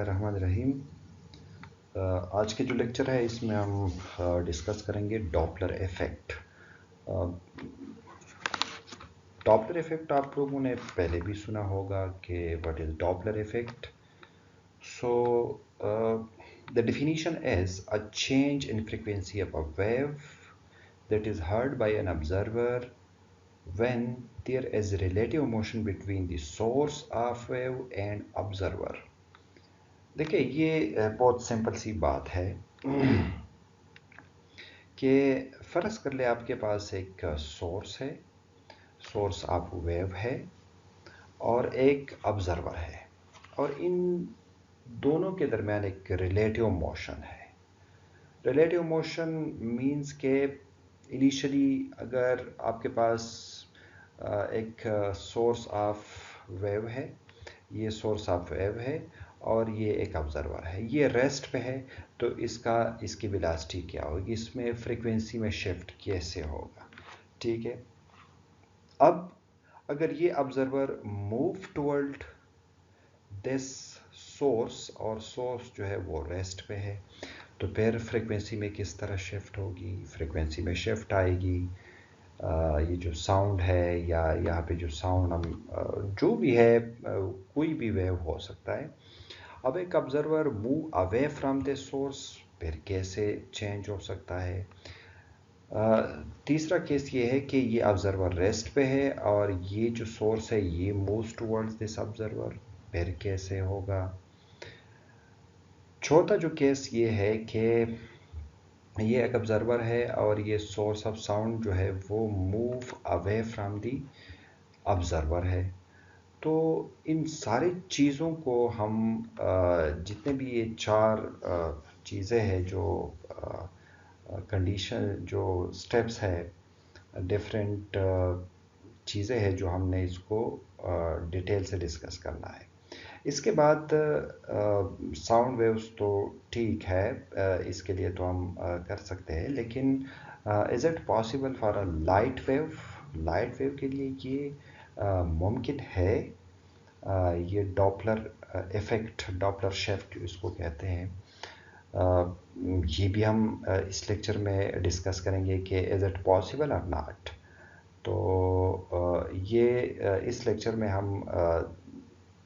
बिस्मिल्लाहिर्रहमानिर्रहीम। आज के जो लेक्चर है इसमें हम डिस्कस करेंगे डॉपलर इफ़ेक्ट। डॉपलर इफ़ेक्ट आप लोगों ने पहले भी सुना होगा कि what is Doppler effect. So the definition is a change in frequency of a wave that is heard by an observer when there is relative motion between the source of wave and observer। देखिए ये बहुत simple सी बात है कि फ़र्ज़ कर ले आपके पास एक सोर्स है, सोर्स ऑफ वेव है और एक ऑब्ज़र्वर है और इन दोनों के दरमियान एक रिलेटिव मोशन है। रिलेटिव मोशन मींस के इनिशियली अगर आपके पास एक सोर्स ऑफ वेव है, ये सोर्स ऑफ वेव है और ये एक ऑब्ज़र्वर है, ये रेस्ट पे है, तो इसकी वेलोसिटी क्या होगी, इसमें फ्रीक्वेंसी में शिफ्ट कैसे होगा। ठीक है, अब अगर ये observer move toward this source और सोर्स जो है वो रेस्ट पे है, तो फिर फ्रीक्वेंसी में किस तरह शिफ्ट होगी, फ्रीक्वेंसी में शिफ्ट आएगी। ये जो साउंड है या यहाँ पे जो साउंड हम जो भी है कोई भी वेव हो सकता है। अब एक observer move away from the source, फिर कैसे चेंज हो सकता है। तीसरा केस ये है कि ये ऑब्जर्वर रेस्ट पे है और ये जो सोर्स है ये मूव्स टुवर्ड्स दिस ऑब्जर्वर, फिर कैसे होगा। चौथा जो केस ये है कि ये एक ऑब्जर्वर है और ये सोर्स ऑफ साउंड जो है वो move away from the observer है। तो इन सारी चीज़ों को हम जितने भी ये चार चीज़ें हैं जो कंडीशन जो स्टेप्स है, डिफरेंट चीज़ें हैं जो हमने इसको डिटेल से डिस्कस करना है। इसके बाद साउंड वेव्स तो ठीक है, इसके लिए तो हम कर सकते हैं, लेकिन is it possible for a light wave? Light wave के लिए ये मुमकिन है। ये डॉपलर इफ़ेक्ट, डॉपलर शिफ्ट इसको कहते हैं। ये भी हम इस लेक्चर में डिस्कस करेंगे कि इज़ इट पॉसिबल और नॉट। तो ये इस लेक्चर में हम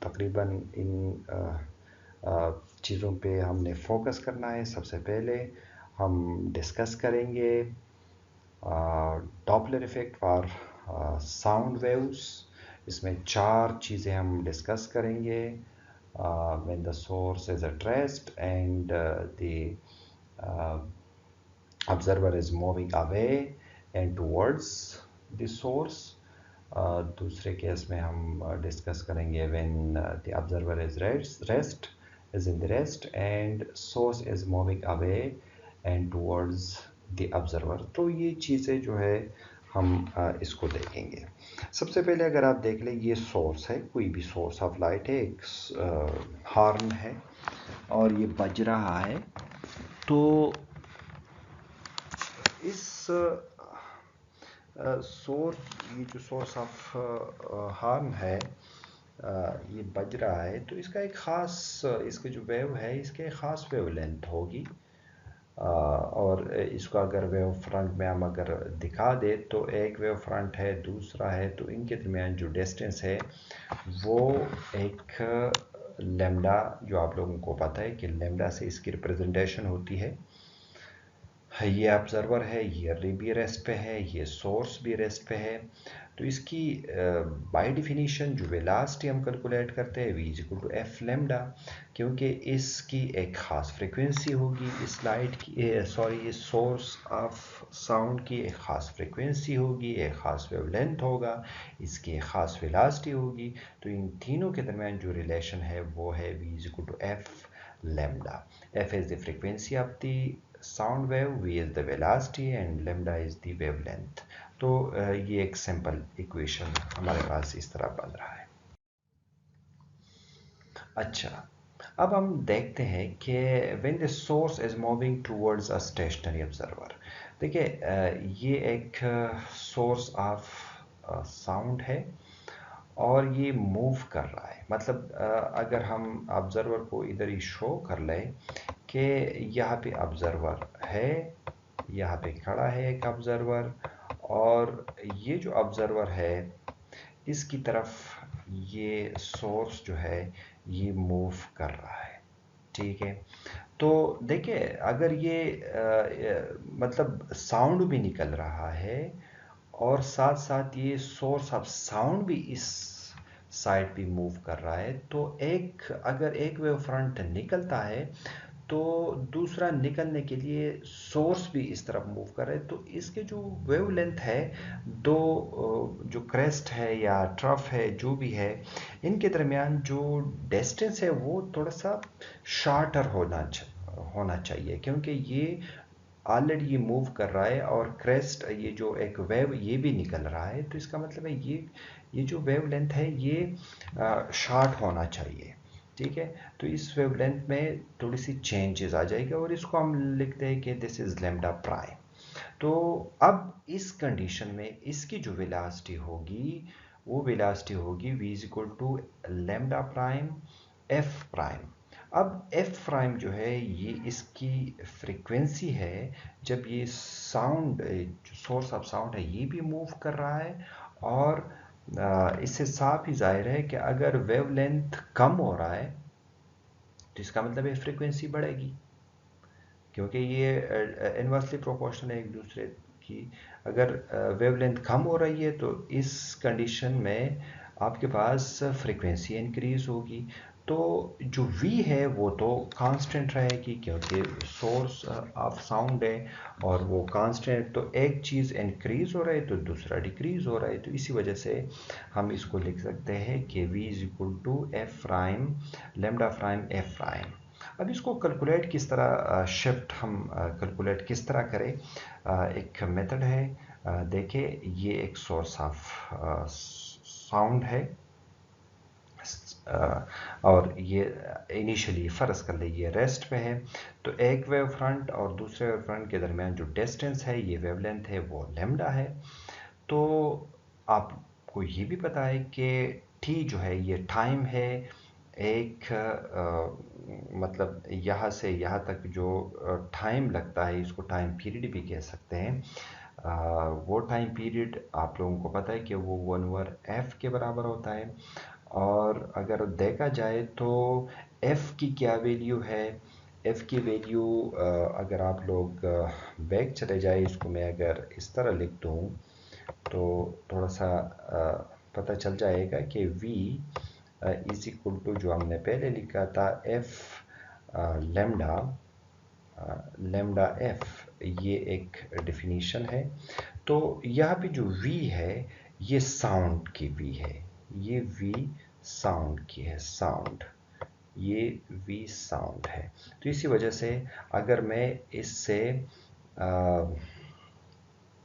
तकरीबन इन चीज़ों पे हमने फोकस करना है। सबसे पहले हम डिस्कस करेंगे Doppler effect for sound waves. इसमें चार चीज़ें हम डिस्कस करेंगे। when the source is at rest and the observer is moving away and towards the source। दूसरे केस में हम डिस्कस करेंगे when the observer is is in the rest and source is moving away and towards the observer। तो ये चीज़ें जो है हम इसको देखेंगे। सबसे पहले अगर आप देख लें, ये सोर्स है, कोई भी सोर्स ऑफ लाइट है, एक हॉर्न है और ये बज रहा है। तो इस ये जो सोर्स ऑफ हॉर्न है, ये बज रहा है, तो इसका एक ख़ास, इसका जो वेव है इसके एक ख़ास वेव लेंथ होगी। और इसको अगर वेव फ्रंट में हम अगर दिखा दे तो एक वेव फ्रंट है, दूसरा है, तो इनके दरमियान जो डिस्टेंस है वो एक लेमडा, जो आप लोगों को पता है कि लेमडा से इसकी रिप्रेजेंटेशन होती है। ये ऑब्जर्वर है, ये भी रेस्ट पे है, ये सोर्स भी रेस्ट पे है। तो इसकी बाय डिफिनीशन जो वेलोसिटी हम कैलकुलेट करते हैं v equal to F lambda, क्योंकि इसकी एक ख़ास फ्रीक्वेंसी होगी, इस लाइट की इस सोर्स ऑफ साउंड की एक ख़ास फ्रीक्वेंसी होगी, एक ख़ास वेवलेंथ होगा, इसकी एक ख़ास वेलोसिटी होगी। तो इन तीनों के दरमियान जो रिलेशन है वो है v equal to F lambda। f is the frequency of the sound wave, v is the velocity and lambda is the wavelength। तो ये एक सिंपल इक्वेशन हमारे पास इस तरह बन रहा है। अच्छा, अब हम देखते हैं कि when the source is moving towards a stationary observer। देखिए ये एक सोर्स ऑफ साउंड है और ये मूव कर रहा है। मतलब अगर हम ऑब्जर्वर को इधर ही शो कर लें कि यहाँ पे ऑब्जर्वर है, यहाँ पे खड़ा है एक ऑब्जर्वर, और ये जो ऑब्जर्वर है इसकी तरफ ये सोर्स जो है ये मूव कर रहा है। ठीक है, तो देखिए अगर ये मतलब साउंड भी निकल रहा है और साथ साथ ये सोर्स ऑफ साउंड भी इस साइड पे मूव कर रहा है, तो अगर एक वेव फ्रंट निकलता है तो दूसरा निकलने के लिए सोर्स भी इस तरफ मूव कर रहा है, तो इसके जो वेवलेंथ है, दो जो क्रेस्ट है या ट्रफ है जो भी है, इनके दरमियान जो डिस्टेंस है वो थोड़ा सा शॉर्टर होना चाहिए, क्योंकि ये ऑलरेडी ये मूव कर रहा है और क्रेस्ट ये जो एक वेव ये भी निकल रहा है, तो इसका मतलब है ये जो वेव लेंथ है ये शॉर्ट होना चाहिए। ठीक है, तो इस वेवलेंथ में थोड़ी सी चेंजेस आ जाएगी और इसको हम लिखते हैं कि दिस इज लैम्डा प्राइम। तो अब इस कंडीशन में इसकी जो वेलोसिटी होगी वो वेलोसिटी होगी v is equal to lambda prime F prime. अब एफ प्राइम जो है ये इसकी फ्रीक्वेंसी है जब ये साउंड जो सोर्स ऑफ साउंड है ये भी मूव कर रहा है, और इससे साफ ही जाहिर है कि अगर वेवलेंथ कम हो रहा है तो इसका मतलब है फ्रीक्वेंसी बढ़ेगी, क्योंकि ये इनवर्सली प्रोपोर्शनल है एक दूसरे की। अगर वेवलेंथ कम हो रही है तो इस कंडीशन में आपके पास फ्रीक्वेंसी इंक्रीज होगी, तो जो v है वो तो कांस्टेंट रहेगी क्योंकि सोर्स ऑफ साउंड है और वो कांस्टेंट, तो एक चीज़ इंक्रीज हो रहा है तो दूसरा डिक्रीज हो रहा है, तो इसी वजह से हम इसको लिख सकते हैं कि v is equal to F prime lambda prime F prime. अब इसको कैलकुलेट किस तरह शिफ्ट हम कैलकुलेट किस तरह करें, एक मेथड है। देखिए ये एक सोर्स ऑफ साउंड है और ये इनिशियली फ़र्ज़ कर लीजिए रेस्ट पे है, तो एक वेव फ्रंट और दूसरे वेव फ्रंट के दरमियान जो डिस्टेंस है ये वेवलेंथ है वो लैम्डा है। तो आपको ये भी पता है कि t जो है ये टाइम है, एक मतलब यहाँ से यहाँ तक जो टाइम लगता है इसको टाइम पीरियड भी कह सकते हैं। वो टाइम पीरियड आप लोगों को पता है कि वो 1/f के बराबर होता है, और अगर देखा जाए तो f की क्या वैल्यू है, f की वैल्यू अगर आप लोग बैक चले जाए, इसको मैं अगर इस तरह लिख दूँ तो थोड़ा सा पता चल जाएगा कि v इज इक्वल टू जो हमने पहले लिखा था f लेमडा f, ये एक डेफिनीशन है। तो यहाँ पे जो v है ये साउंड की v है, ये v साउंड की है, साउंड, ये v साउंड है। तो इसी वजह से अगर मैं इससे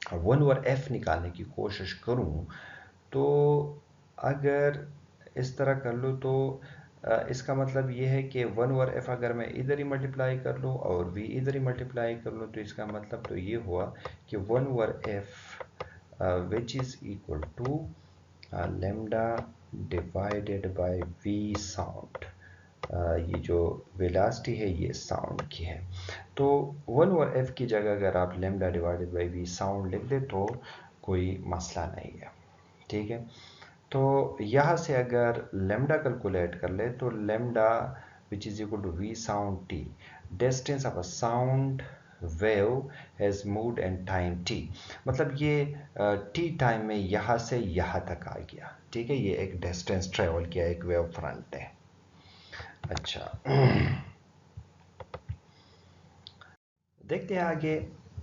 1/f निकालने की कोशिश करूं, तो अगर इस तरह कर लूँ तो इसका मतलब ये है कि 1/f अगर मैं इधर ही मल्टीप्लाई कर लूँ और v इधर ही मल्टीप्लाई कर लूँ, तो इसका मतलब तो ये हुआ कि 1/f which is equal to lambda divided by v sound. ये जो वेलोसिटी है ये साउंड की है, तो 1/f की जगह अगर आप lambda divided by v sound लिख दे तो कोई मसला नहीं है। ठीक है, तो यहाँ से अगर लैम्डा कैलकुलेट कर ले तो lambda which is equal to v sound t, distance of a sound wave has moved in time t, मतलब ये t टाइम में यहाँ से यहाँ तक आ गया। ठीक है, ये एक डिस्टेंस ट्रेवल किया एक वेव फ्रंट ने। अच्छा देखते हैं आगे।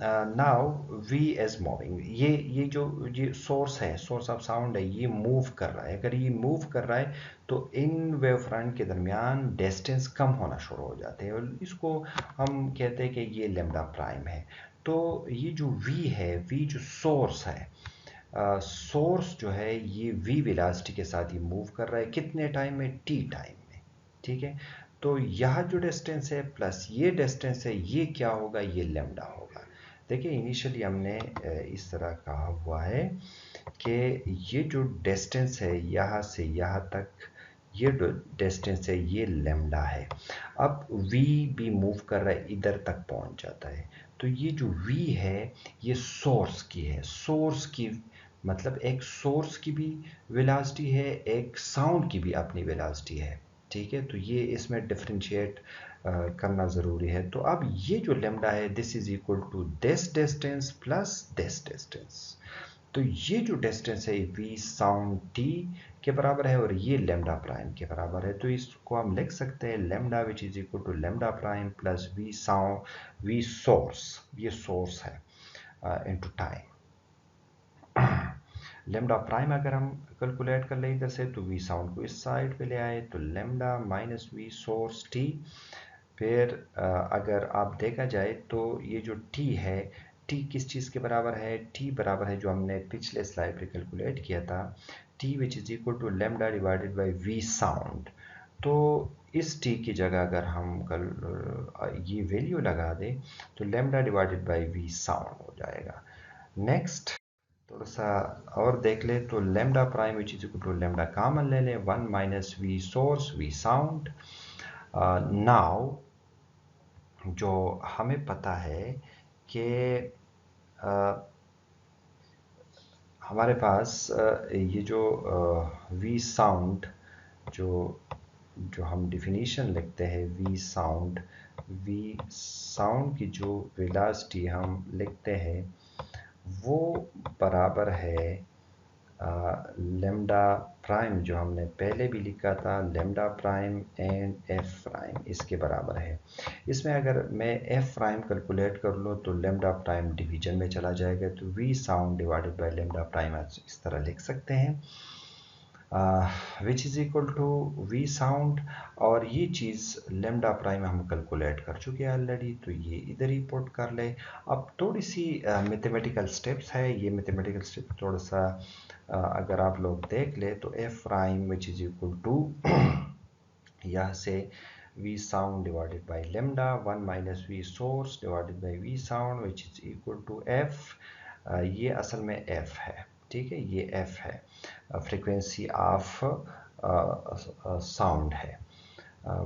नाउ v इज मूविंग, ये जो ये सोर्स है, सोर्स ऑफ साउंड है, ये मूव कर रहा है। अगर ये मूव कर रहा है तो इन वेव फ्रंट के दरमियान डिस्टेंस कम होना शुरू हो जाते हैं और इसको हम कहते हैं कि ये लैम्डा प्राइम है। तो ये जो v है, v जो सोर्स है, सोर्स जो है ये v वेलोसिटी के साथ ही मूव कर रहा है, कितने टाइम में, t टाइम में। ठीक है, तो यह जो डिस्टेंस है प्लस ये डिस्टेंस है, ये क्या होगा, ये लैम्डा होगा। देखिए इनिशियली हमने इस तरह कहा हुआ है कि ये जो डिस्टेंस है यहाँ से यहाँ तक, ये जो डिस्टेंस है ये लेमडा है। अब v भी मूव कर रहा है, इधर तक पहुंच जाता है। तो ये जो v है ये सोर्स की है। सोर्स की मतलब एक सोर्स की भी वेलोसिटी है, एक साउंड की भी अपनी वेलोसिटी है। ठीक है, तो ये इसमें डिफरेंशिएट करना ज़रूरी है। तो अब ये जो लेमडा है this is equal to this distance plus this distance. तो ये जो डिस्टेंस है v साउंड t के बराबर है और ये लेमडा प्राइम के बराबर है। तो इसको हम लिख सकते हैं lambda which is equal to lambda prime plus v sound v source, ये सोर्स है, इनटू टाइम। लेमडा प्राइम अगर हम कैलकुलेट कर ले इधर से तो v साउंड को इस साइड पे ले आए तो lambda minus v source t। फिर अगर आप देखा जाए तो ये जो t है, t किस चीज़ के बराबर है? t बराबर है जो हमने पिछले स्लाइड पे कैलकुलेट किया था, t which is equal to lambda divided by v sound. तो इस t की जगह अगर हम कल ये वैल्यू लगा दें तो lambda divided by v sound हो जाएगा। नेक्स्ट थोड़ा सा और देख ले तो lambda prime which is equal to lambda common ले लें, 1 minus V source V sound. Now जो हमें पता है कि हमारे पास ये जो वी साउंड जो जो हम डिफिनीशन लिखते हैं वी साउंड की जो वेलोसिटी हम लिखते हैं वो बराबर है लेमडा प्राइम जो हमने पहले भी लिखा था, lambda prime and F prime इसके बराबर है। इसमें अगर मैं एफ प्राइम कैलकुलेट कर लूँ तो लेमडा प्राइम डिवीजन में चला जाएगा, तो we sound divided by lambda prime इस तरह लिख सकते हैं, which is equal to we sound. और ये चीज़ लेमडा प्राइम हम कैलकुलेट कर चुके हैं ऑलरेडी, तो ये इधर ही पुट कर ले। अब थोड़ी सी मैथमेटिकल स्टेप्स है, ये मैथमेटिकल स्टेप थोड़ा सा अगर आप लोग देख ले तो F prime which is equal to यहाँ से v sound divided by lambda 1 minus v source divided by v sound which is equal to f। ये असल में f है, ठीक है, ये f है, फ्रीक्वेंसी ऑफ साउंड है,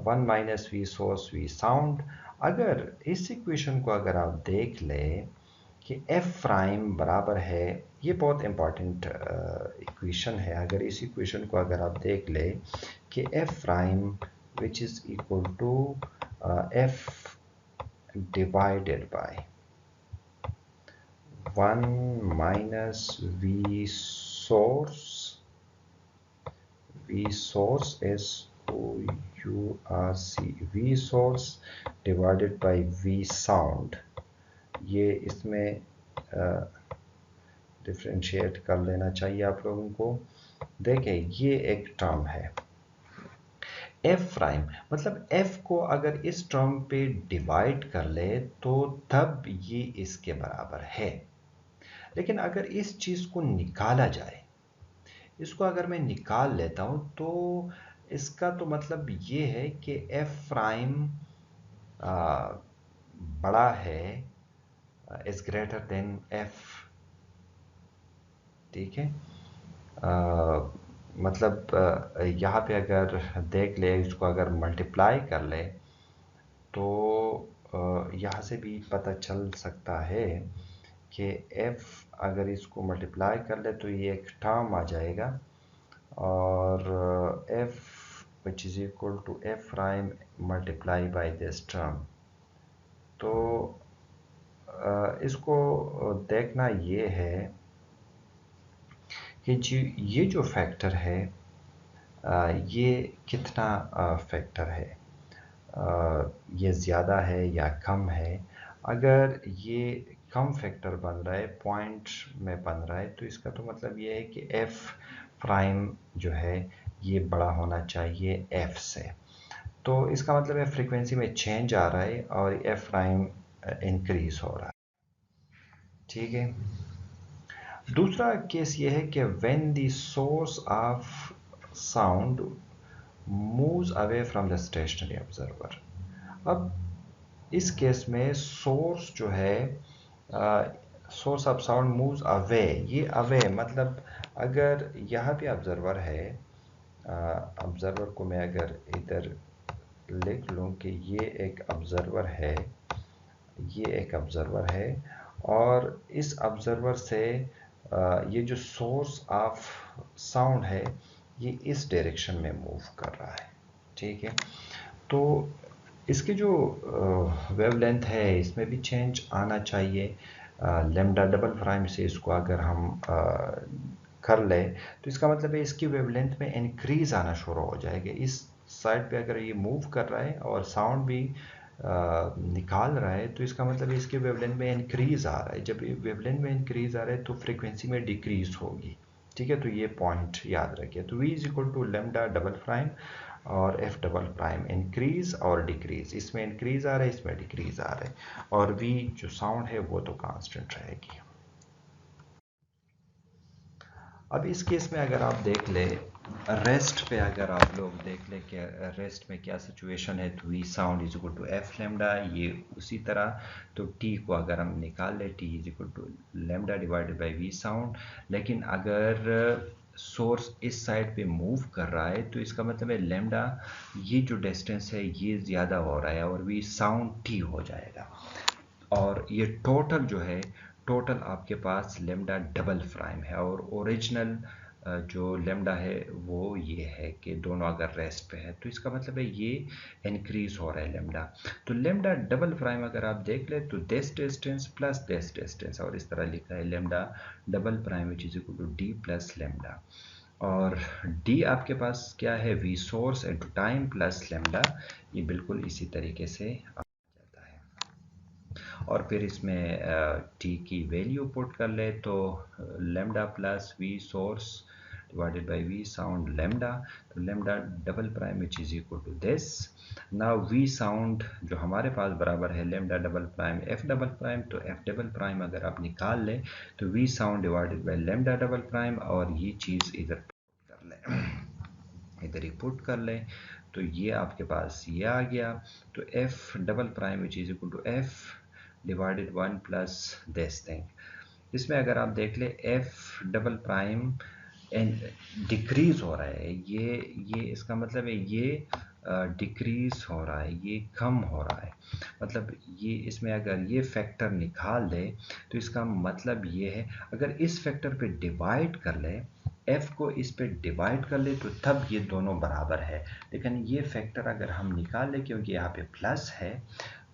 1 minus V source V sound. अगर इस इक्वेशन को अगर आप देख ले कि f प्राइम बराबर है, ये बहुत इंपॉर्टेंट इक्वेशन है, अगर इस इक्वेशन को अगर आप देख ले कि f prime which is equal to f divided by 1 minus v source is v source divided by v sound। ये इसमें डिफरेंशिएट कर लेना चाहिए आप लोगों को। देखें ये एक टर्म है f प्राइम, मतलब f को अगर इस टर्म पे डिवाइड कर ले तो तब ये इसके बराबर है। लेकिन अगर इस चीज़ को निकाला जाए, इसको अगर मैं निकाल लेता हूं तो इसका तो मतलब ये है कि f प्राइम बड़ा है, इज ग्रेटर देन f, ठीक है। मतलब यहाँ पे अगर देख ले, इसको अगर मल्टीप्लाई कर ले तो यहाँ से भी पता चल सकता है कि f अगर इसको मल्टीप्लाई कर ले तो ये एक टर्म आ जाएगा, और f which is equal to f prime multiply by this term. तो इसको देखना ये है कि ये जो फैक्टर है ये कितना फैक्टर है, ये ज़्यादा है या कम है। अगर ये कम फैक्टर बन रहा है, पॉइंट में बन रहा है, तो इसका तो मतलब ये है कि f प्राइम जो है ये बड़ा होना चाहिए f से। तो इसका मतलब है फ्रीक्वेंसी में चेंज आ रहा है और f प्राइम इंक्रीज हो रहा है, ठीक है। दूसरा केस ये है कि when the source of sound moves away from the stationary observer। अब इस केस में सोर्स जो है source of sound moves away, ये अवे मतलब अगर यहाँ पे ऑब्जर्वर है, ऑब्जर्वर को मैं अगर इधर लिख लूँ कि ये एक ऑब्जर्वर है, ये एक ऑब्जर्वर है, और इस ऑब्जर्वर से ये जो सोर्स ऑफ साउंड है ये इस डायरेक्शन में मूव कर रहा है, ठीक है। तो इसकी जो वेवलेंथ है इसमें भी चेंज आना चाहिए। लेमडा डबल प्राइम से इसको अगर हम कर ले तो इसका मतलब है इसकी वेवलेंथ में इंक्रीज आना शुरू हो जाएगा। इस साइड पे अगर ये मूव कर रहा है और साउंड भी निकाल रहा है तो इसका मतलब है इसके वेवलेंथ में इंक्रीज आ रहा है। जब वेवलेंथ में इंक्रीज आ रहा है तो फ्रीक्वेंसी में डिक्रीज होगी, ठीक है। तो ये पॉइंट याद रखिए। तो v is equal to lambda double prime और एफ डबल प्राइम, इंक्रीज और डिक्रीज, इसमें इंक्रीज आ रहा है इसमें डिक्रीज आ रहा है, और v जो साउंड है वो तो कांस्टेंट रहेगी। अब इस केस में अगर आप देख ले रेस्ट पे, अगर आप लोग देख ले कि रेस्ट में क्या सिचुएशन है, तो we sound is equal to F lambda, ये उसी तरह। तो टी को अगर हम निकाल ले, t is equal to lambda divided by we sound. लेकिन अगर सोर्स इस साइड पे मूव कर रहा है तो इसका मतलब है लेमडा, ये जो डिस्टेंस है ये ज़्यादा हो रहा है और वी साउंड टी हो जाएगा। और ये टोटल जो है, टोटल आपके पास लेमडा डबल प्राइम है, और ओरिजिनल जो लेमडा है वो ये है कि दोनों अगर रेस्ट पे है तो इसका मतलब है ये इंक्रीज हो रहा है लेमडा। तो लेमडा डबल प्राइम अगर आप देख ले तो this distance plus this distance, और इस तरह लिखा है lambda double prime which is equal to d plus lambda. और d आपके पास क्या है, v source into time plus lambda, ये बिल्कुल इसी तरीके से जाता है। और फिर इसमें t की वैल्यू पुट कर ले तो lambda plus V source divided by we sound lambda, तो lambda double prime which is equal to this. Now V sound जो हमारे पास बराबर है lambda double prime F double prime, तो एफ डबल प्राइम अगर आप निकाल लें तो we sound divided by lambda double prime, और ये चीज़ इधर कर लें, इधर ही पुट कर लें तो ये आपके पास ये आ गया। तो F double prime which is equal to f divided 1 plus this thing. इसमें अगर आप देख ले एफ डबल प्राइम डिक्रीज हो रहा है, ये इसका मतलब है ये डिक्रीज हो रहा है, ये कम हो रहा है। मतलब ये इसमें अगर ये फैक्टर निकाल दे तो इसका मतलब ये है, अगर इस फैक्टर पे डिवाइड कर ले, f को इस पे डिवाइड कर ले तो तब ये दोनों बराबर है। लेकिन ये फैक्टर अगर हम निकाल ले क्योंकि यहाँ पे प्लस है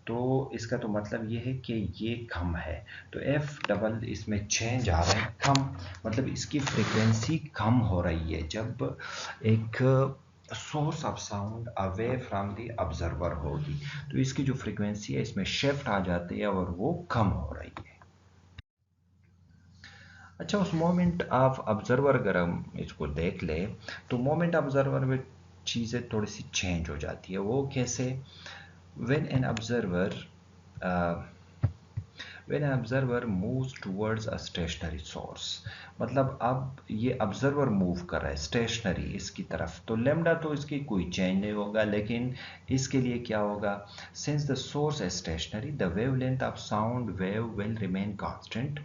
तो इसका तो मतलब ये है कि ये कम है। तो एफ डबल इसमें चेंज आ रहा है कम, मतलब इसकी फ्रीक्वेंसी कम हो रही है जब एक source of sound away from the observer होगी तो इसकी जो फ्रीक्वेंसी है इसमें शिफ्ट आ जाती है और वो कम हो रही है। अच्छा, उस मोमेंट ऑफ ऑब्जर्वर अगर हम इसको देख ले तो मोमेंट ऑब्जर्वर में चीज़ें थोड़ी सी चेंज हो जाती है। वो कैसे? when an observer uh, when an observer moves towards a stationary source, मतलब अब ये ऑब्जर्वर मूव कर रहा है स्टेशनरी इसकी तरफ, तो लेमडा तो इसकी कोई चेंज नहीं होगा, लेकिन इसके लिए क्या होगा, since the source is stationary the wavelength of sound wave will remain constant।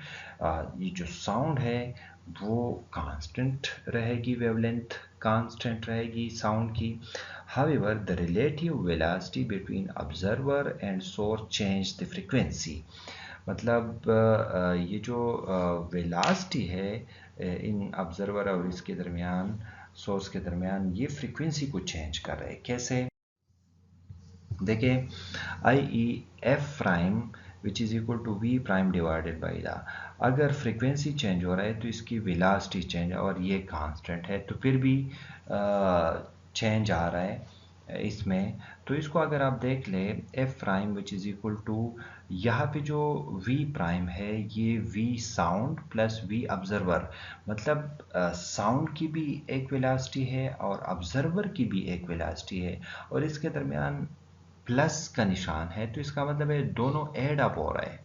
ये जो साउंड है वो कांस्टेंट रहेगी, वेवलेंथ कांस्टेंट रहेगी साउंड की। However, the relative velocity between observer and source change the frequency। मतलब ये जो वेलासिटी है इन ऑब्जर्वर और इसके दरमियान, सोर्स के दरमियान, ये फ्रीक्वेंसी को चेंज कर रहे हैं। कैसे? देखिए, i e F prime which is equal to V prime divided by the, अगर फ्रीक्वेंसी चेंज हो रहा है तो इसकी वेलासिटी चेंज, और ये कांस्टेंट है तो फिर भी चेंज आ रहा है इसमें। तो इसको अगर आप देख ले f prime which is equal to, यहाँ पे जो v प्राइम है ये v sound plus v observer, मतलब साउंड की भी एक वेलासिटी है और ऑब्जर्वर की भी एक वेलासिटी है, और इसके दरमियान प्लस का निशान है, तो इसका मतलब है दोनों ऐड अप हो रहा है।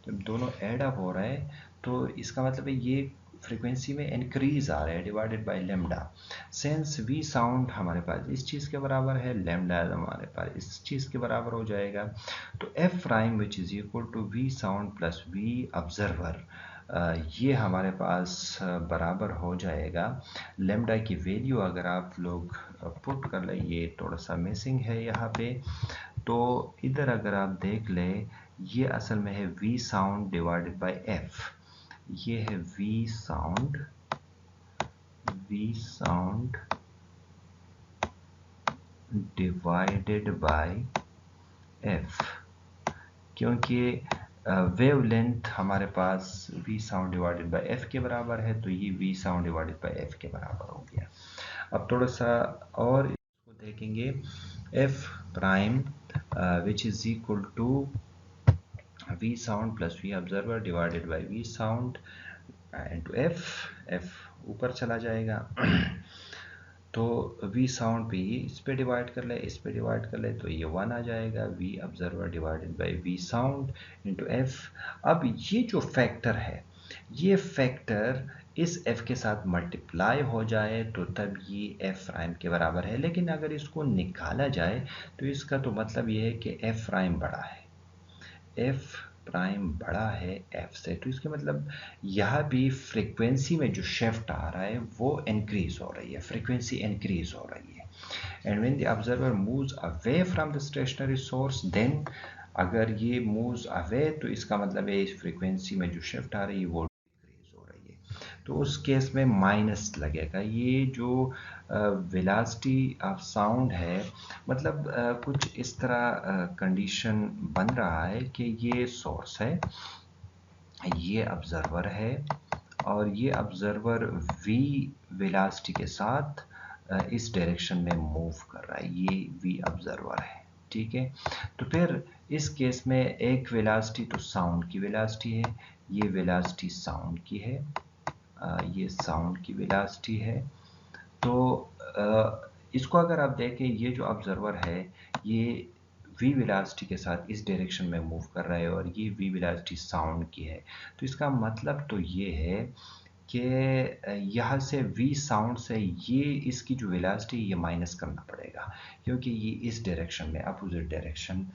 जब दोनों ऐड अप हो रहा है तो इसका मतलब है ये फ्रीक्वेंसी में इंक्रीज आ रहा है divided by lambda. Since v sound हमारे पास इस चीज़ के बराबर है, लेमडा हमारे पास इस चीज़ के बराबर हो जाएगा, तो F prime which is equal to we sound plus v observer, ये हमारे पास बराबर हो जाएगा लेमडा की वैल्यू अगर आप लोग पुट कर लें, ये थोड़ा सा मिसिंग है यहाँ पे, तो इधर अगर आप देख लें ये असल में है V sound divided by F, ये है V sound divided by F, क्योंकि वेव लेंथ हमारे पास V sound divided by F के बराबर है, तो ये V sound divided by F के बराबर हो गया। अब थोड़ा सा और इसको देखेंगे, f prime which is equal to we sound plus v observer divided by v sound into f ऊपर चला जाएगा तो वी साउंड पे ये इस पे डिवाइड कर ले, इस पे डिवाइड कर ले, तो ये 1 आ जाएगा, v observer divided by v sound into f. अब ये जो फैक्टर है, ये फैक्टर इस f के साथ मल्टीप्लाई हो जाए तो तब ये f प्राइम के बराबर है, लेकिन अगर इसको निकाला जाए तो इसका तो मतलब ये है कि f प्राइम बड़ा है, f प्राइम बड़ा है f से, तो इसके मतलब यहाँ भी फ्रीक्वेंसी में जो शिफ्ट आ रहा है वो इंक्रीज हो रही है, फ्रीक्वेंसी इंक्रीज हो रही है। And when the observer moves away from the stationary source, then अगर ये मूव्स अवे तो इसका मतलब है इस फ्रीक्वेंसी में जो शिफ्ट आ रही है वो डिक्रीज हो रही है, तो उस केस में माइनस लगेगा। ये जो वेलोसिटी ऑफ साउंड है, मतलब कुछ इस तरह कंडीशन बन रहा है कि ये सोर्स है, ये ऑब्जर्वर है, और ये ऑब्जर्वर v वेलोसिटी के साथ इस डायरेक्शन में मूव कर रहा है, ये v ऑब्जर्वर है, ठीक है। तो फिर इस केस में एक वेलोसिटी तो साउंड की वेलोसिटी है, ये वेलोसिटी साउंड की है, ये साउंड की वेलोसिटी है, तो इसको अगर आप देखें, ये जो ऑब्जर्वर है ये v वेलोसिटी के साथ इस डायरेक्शन में मूव कर रहा है और ये v वेलोसिटी साउंड की है, तो इसका मतलब तो ये है कि यहाँ से v साउंड से ये इसकी जो वेलोसिटी ये माइनस करना पड़ेगा, क्योंकि ये इस डायरेक्शन में अपोजिट डायरेक्शन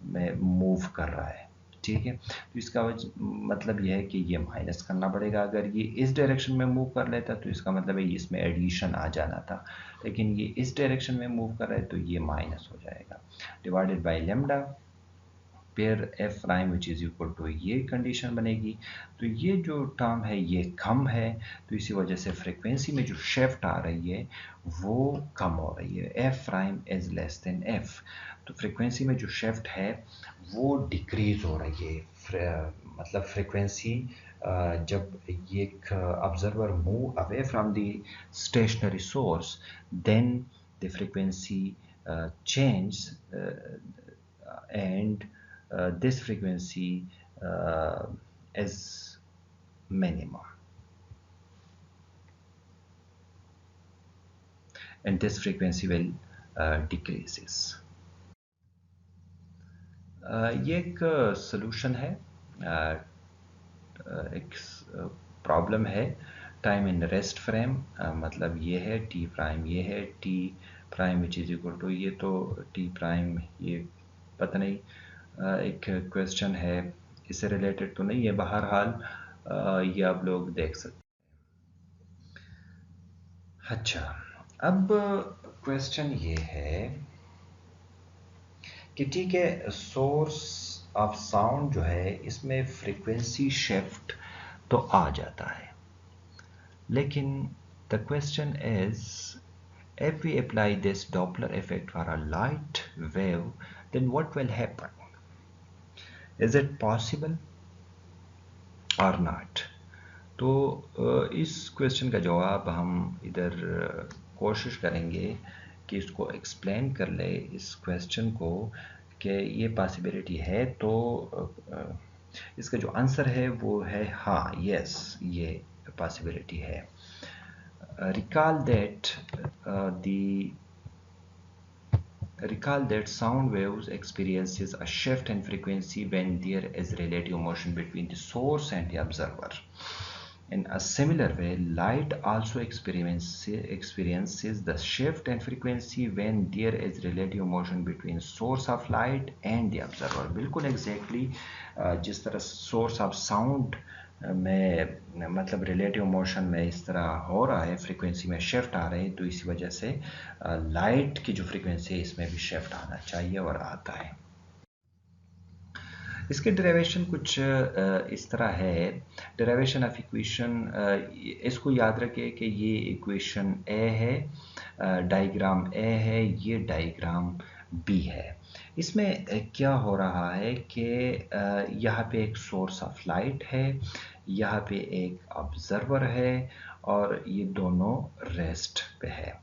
में मूव कर रहा है, ठीक है। तो इसका मतलब यह है कि ये माइनस करना पड़ेगा, अगर ये इस डायरेक्शन में मूव कर लेता तो इसका मतलब है इसमें एडिशन आ जाना था, लेकिन ये इस डायरेक्शन में मूव कर रहा है तो ये माइनस हो जाएगा, डिवाइडेड बाय लेमडा, फिर f prime which is equal to ये कंडीशन बनेगी। तो ये जो टर्म है ये कम है, तो इसी वजह से फ्रीक्वेंसी में जो शिफ्ट आ रही है वो कम हो रही है, F prime is less than F, तो फ्रीक्वेंसी में जो शिफ्ट है वो डिक्रीज हो रही है, मतलब फ्रीक्वेंसी जब एक observer move away from the stationary source, then the frequency change and this frequency is minimum, and this frequency will decreases. ये एक solution है, एक प्रॉब्लम है टाइम इन रेस्ट फ्रेम, मतलब ये है टी प्राइम, ये है t prime which is equal to, ये तो टी प्राइम, ये पता नहीं, एक क्वेश्चन है इससे रिलेटेड तो नहीं है, बहरहाल ये आप लोग देख सकते हैं। अच्छा, अब क्वेश्चन ये है कि ठीक है, सोर्स ऑफ साउंड जो है इसमें फ्रीक्वेंसी शिफ्ट तो आ जाता है, लेकिन the question is if we apply this Doppler effect for a light wave, then what will happen? Is it possible or not? तो इस क्वेश्चन का जवाब हम इधर कोशिश करेंगे कि इसको एक्सप्लेन कर ले इस क्वेश्चन को कि ये पॉसिबिलिटी है, तो इसका जो आंसर है वो है हाँ, यस, ये पॉसिबिलिटी है। Recall that sound waves experiences a shift in frequency when there is relative motion between the source and the observer, In a similar way, light also experiences the shift and frequency when there is relative motion between source of light and the observer. बिल्कुल exactly जिस तरह source of sound में मतलब relative motion में इस तरह हो रहा है, फ्रीक्वेंसी में शिफ्ट आ रही है, तो इसी वजह से लाइट की जो फ्रीक्वेंसी है इसमें भी शिफ्ट आना चाहिए और आता है। इसके डेरिवेशन कुछ इस तरह है। डेरिवेशन ऑफ इक्वेशन, इसको याद रखें कि ये इक्वेशन ए है, डायग्राम ए है, ये डायग्राम बी है। इसमें क्या हो रहा है कि यहाँ पे एक सोर्स ऑफ लाइट है, यहाँ पे एक ऑब्जर्वर है और ये दोनों रेस्ट पे है।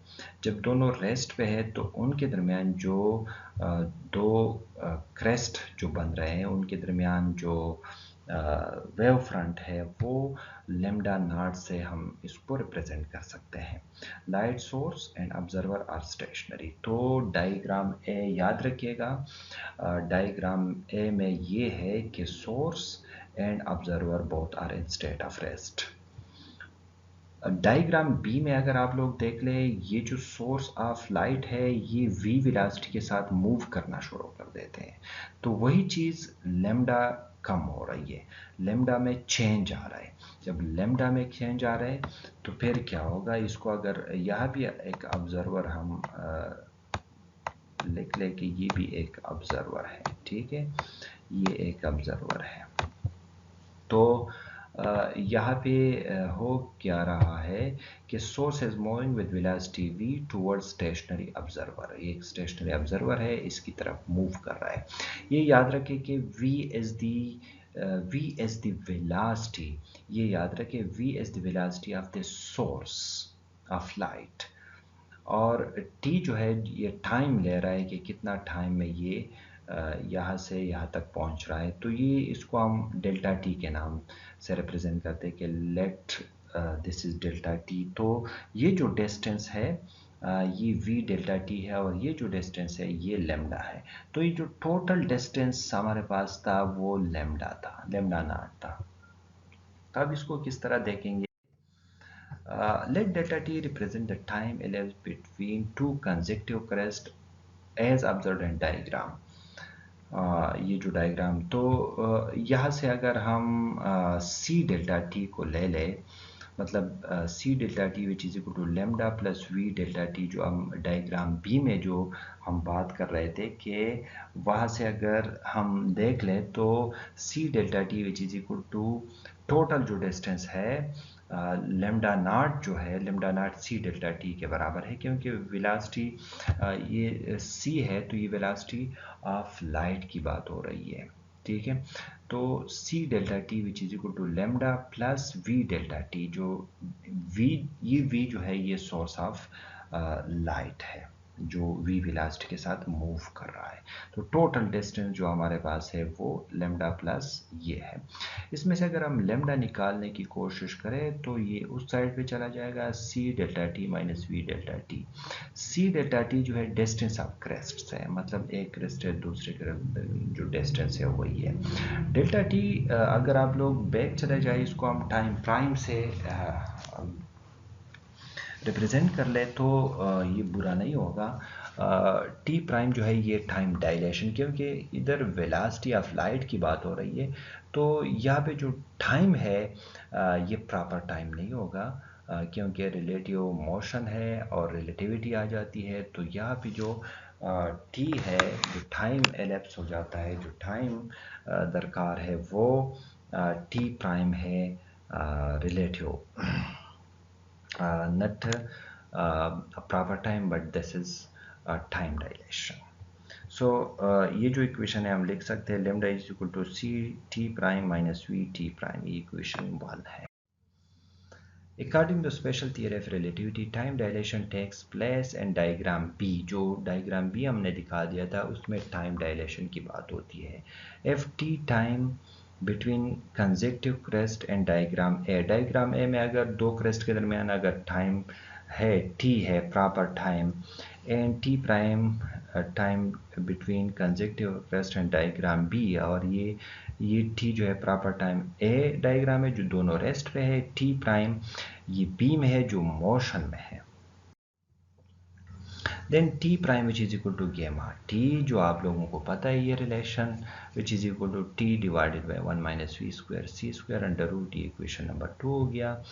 जब दोनों रेस्ट पे है तो उनके दरमियान जो दो क्रेस्ट जो बन रहे हैं उनके दरमियान जो वेव फ्रंट है वो लेमडा नॉट से हम इसको रिप्रेजेंट कर सकते हैं। Light source and observer are stationary. तो डायग्राम ए याद रखिएगा, डायग्राम ए में ये है कि source and observer both are in state of rest. Diagram B में अगर आप लोग देख ले, ये जो सोर्स ऑफ लाइट है ये v वेलोसिटी के साथ मूव करना शुरू कर देते हैं, तो वही चीज़ लेमडा कम हो रही है, लेमडा में चेंज आ रहा है। जब लेमडा में चेंज आ रहा है तो फिर क्या होगा, इसको अगर यहाँ भी एक ऑब्जर्वर हम लिख ले कि ये भी एक ऑब्जर्वर है, ठीक है, ये एक ऑब्जर्वर है, तो यहाँ पे हो क्या रहा है कि source is moving with velocity v towards stationary observer. एक स्टेशनरी ऑब्जर्वर है, इसकी तरफ मूव कर रहा है। ये याद रखें कि v इज द वेलोसिटी, ये याद रखें v is the velocity of the source of light, और t जो है ये टाइम ले रहा है कि कितना टाइम में ये यहाँ से यहाँ तक पहुँच रहा है। तो ये इसको हम डेल्टा टी के नाम से रिप्रेजेंट करते हैं कि let this is delta T. तो ये जो डिस्टेंस है ये v डेल्टा टी है और ये जो डिस्टेंस है ये लेमडा है। तो ये जो टोटल डिस्टेंस हमारे पास था वो लेमडा था, लेमडा नॉट था। तो अब इसको किस तरह देखेंगे, let delta t represent the time elapsed between two consecutive crests as observed in diagram। ये जो डायग्राम, तो यहाँ से अगर हम c डेल्टा t को ले लें, मतलब c delta t which is equal to lambda plus v delta t, जो हम डायग्राम b में जो हम बात कर रहे थे कि वहाँ से अगर हम देख लें तो c delta t which is equal to total जो डिस्टेंस है लेमडा नॉट जो है, lambda naught c delta t के बराबर है, क्योंकि वेलोसिटी ये सी है तो ये वेलोसिटी ऑफ लाइट की बात हो रही है, ठीक है। तो c delta t which is equal to lambda plus v delta t, जो वी, ये वी जो है ये सोर्स ऑफ लाइट है जो v वेलोसिटी के साथ मूव कर रहा है। तो टोटल डिस्टेंस जो हमारे पास है वो लेमडा प्लस ये है। इसमें से अगर हम लेमडा निकालने की कोशिश करें तो ये उस साइड पे चला जाएगा, c delta T minus we delta T. c delta t जो है डिस्टेंस ऑफ क्रेस्ट है, मतलब एक क्रेस्ट है दूसरे जो डिस्टेंस है वही है। डेल्टा टी अगर आप लोग बैक चले जाए, इसको हम टाइम प्राइम से रिप्रेजेंट कर ले तो ये बुरा नहीं होगा। टी प्राइम जो है ये टाइम डायलेशन, क्योंकि इधर वेलोसिटी ऑफ लाइट की बात हो रही है, तो यहाँ पे जो टाइम है ये प्रॉपर टाइम नहीं होगा, क्योंकि रिलेटिव मोशन है और रिलेटिविटी आ जाती है। तो यहाँ पे जो टी है, जो टाइम एलेप्स हो जाता है, जो टाइम दरकार है वो टी प्राइम है relative, not a proper time, but this is a time dilation. So ये जो इक्वेशन है हम लिख सकते हैं lambda is equal to c t prime minus v t prime, ये इक्वेशन 1 है। According to special theory of relativity, time dilation takes place in diagram B। जो डायग्राम B हमने दिखा दिया था उसमें टाइम डायलेशन की बात होती है। F T time between consecutive crest and diagram A. Diagram A में अगर दो क्रेस्ट के दरमियान अगर टाइम है t है proper time and t prime time between consecutive rest and diagram B, और ये टी जो है प्रॉपर टाइम ए डायग्राम है जो दोनों रेस्ट पे है, टी प्राइम ये बी में है जो मोशन में है। Then t prime which is equal to gamma t, जो आप लोगों को पता है ये relation, which is equal to t divided by 1 minus we square c square under root, ये इक्वेशन नंबर 2 हो गया।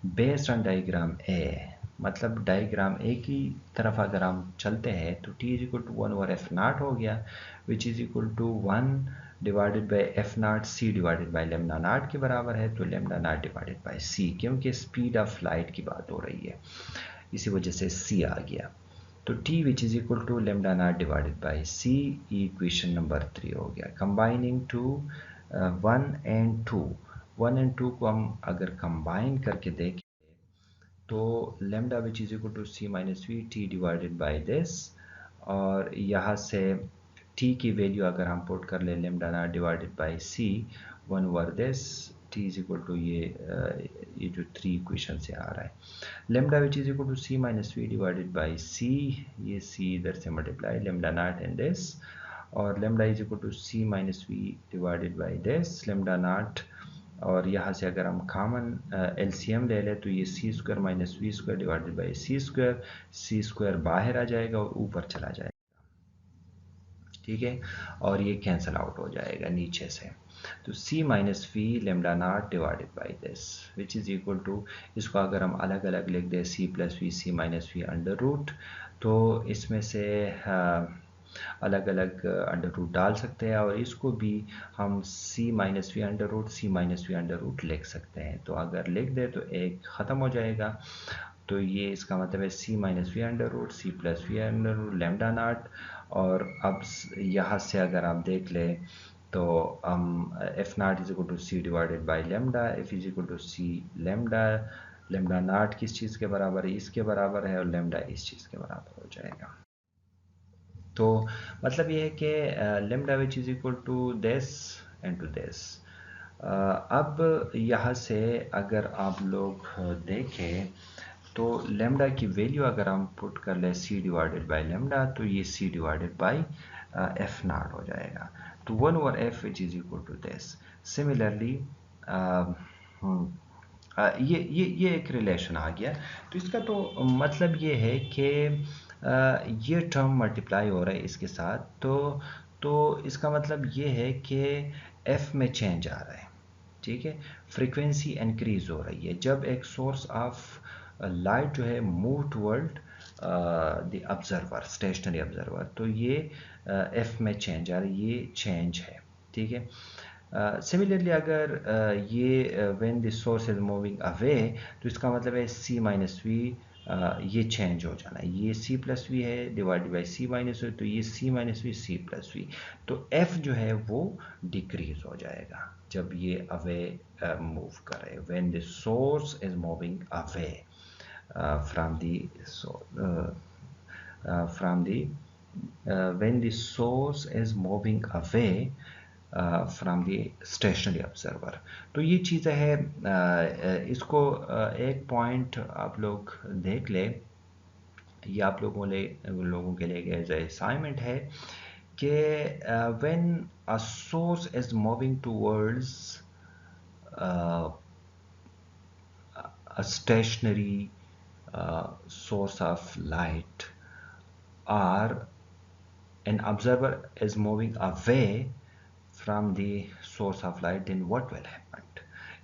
बेस्ड ऑन डायग्राम ए, मतलब डायग्राम ए की तरफ अगर हम चलते हैं तो T is equal to 1 over F naught हो गया, which is equal to 1 divided by F naught C divided by lambda naught के बराबर है, तो lambda naught divided by C, क्योंकि स्पीड ऑफ लाइट की बात हो रही है इसी वजह से सी आ गया। तो t which is equal to lambda naught divided by c, equation number 3 हो गया। कंबाइनिंग टू 1 एंड 2, 1 एंड 2 को हम अगर कंबाइन करके देखें तो lambda which is equal to C minus v t divided by this, और यहाँ से t की वैल्यू अगर हम पुट कर ले lambda naught divided by C 1 over this, t is equal to ये जो 3 इक्वेशन से आ रहा है, lambda which is equal to C minus V divided by C, ये सी इधर से multiply lambda naught and this, और lambda is equal to C minus V divided by this lambda naught, और यहाँ से अगर हम कॉमन एलसीएम ले लें तो ये C square minus we square divided by C square बाहर आ जाएगा और ऊपर चला जाएगा, ठीक है, और ये कैंसिल आउट हो जाएगा नीचे से, तो c minus v lambda naught divided by this which is equal to, इसको अगर हम अलग अलग लिख दें c plus v c minus we under root, तो इसमें से अलग अलग अंडर रूट डाल सकते हैं, और इसको भी हम c minus we under root c minus we under root लिख सकते हैं, तो अगर लिख दें तो एक ख़त्म हो जाएगा, तो ये इसका मतलब है c minus we under root C plus V under root lambda naught, और अब यहाँ से अगर आप देख लें तो हम F naught is equal to C divided by lambda, F is equal to C lambda, lambda naught किस चीज़ के बराबर है, इसके बराबर है, और लेमडा इस चीज़ के बराबर हो जाएगा। तो मतलब ये है कि lambda which is equal to this and to this. अब यहाँ से अगर आप लोग देखें तो लेमडा की वैल्यू अगर हम पुट कर ले सी डिवाइडेड बाई लेमडा, तो ये c divided by F naught हो जाएगा, तो 1 over f which is equal to this. Similarly ये एक रिलेशन आ गया, तो इसका तो मतलब ये है कि ये टर्म मल्टीप्लाई हो रहा है इसके साथ, तो इसका मतलब ये है कि f में चेंज आ रहा है, ठीक है, फ्रीक्वेंसी इंक्रीज हो रही है जब एक सोर्स ऑफ लाइट जो है move toward the observer, stationary observer, तो ये f में चेंज आ रही है, ये चेंज है, ठीक है। सिमिलरली अगर ये when the source is moving away, तो इसका मतलब है c माइनस वी, ये चेंज हो जाना है, ये c प्लस वी है divided by c minus v, तो ये c minus v c plus v, तो f जो है वो डिक्रीज हो जाएगा जब ये अवे मूव करे, when the source is moving away from the when the source is moving away from the stationary observer. तो ये चीज़ें है, इसको एक पॉइंट आप लोग देख ले, ये आप लोगों के लिए एज ए असाइनमेंट है कि when a source is moving towards a stationary source of light, or an observer is moving away from the source of light, then what will happen?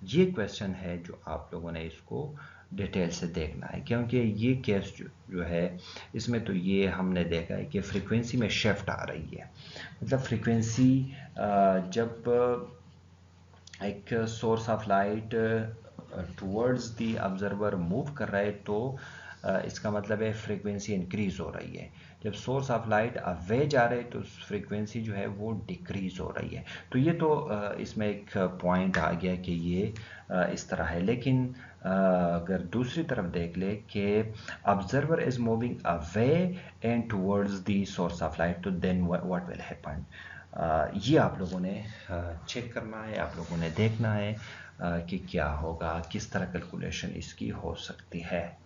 ये क्वेश्चन है जो आप लोगों ने इसको डिटेल से देखना है, क्योंकि ये केस जो है इसमें तो ये हमने देखा है कि फ्रीक्वेंसी में शिफ्ट आ रही है, मतलब फ्रीक्वेंसी जब एक source of light towards the observer move कर रहा है तो इसका मतलब है फ्रीक्वेंसी इंक्रीज हो रही है, जब सोर्स ऑफ लाइट अवे जा रहे हैं तो फ्रीक्वेंसी जो है वो डिक्रीज हो रही है। तो ये तो इसमें एक पॉइंट आ गया कि ये इस तरह है, लेकिन अगर दूसरी तरफ देख ले कि observer is moving away and towards the source of light, तो देन व्हाट विल हैपन, ये आप लोगों ने चेक करना है, आप लोगों ने देखना है कि क्या होगा, किस तरह कैलकुलेशन इसकी हो सकती है।